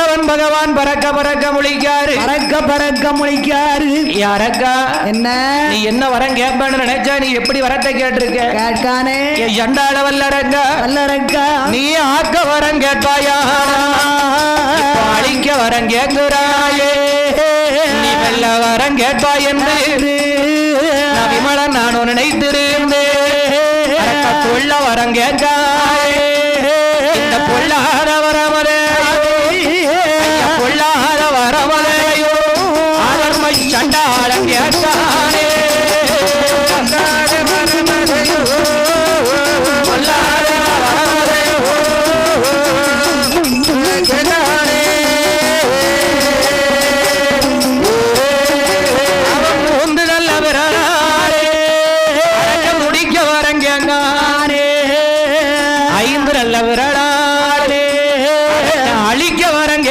ஆண்டவன் பகவான் பறக்க பறக்க முழிக்காரு. பறக்க முழிக்காரு. யாரக்கா என்ன நீ என்ன வரம் கேட்பான்னு நினைச்சா நீ எப்படி வரத்தை கேட்டிருக்க? கேட்கானே சண்டாள வல்லரங்கா நீ ஆக்க வரம் கேட்பாயா? அழிக்க வரம் கேட்கிறாயே. நீ வெல்ல வரம் கேட்பாய் என்று விமலன் நானும் நினைத்திருந்தேன். கொள்ள வரம் கேட்காயே. இந்த பொல்லாத பொல்லாத வரமலையோ அதர்மை சண்டாளம் கேட்டானே. அழிக்க வரங்க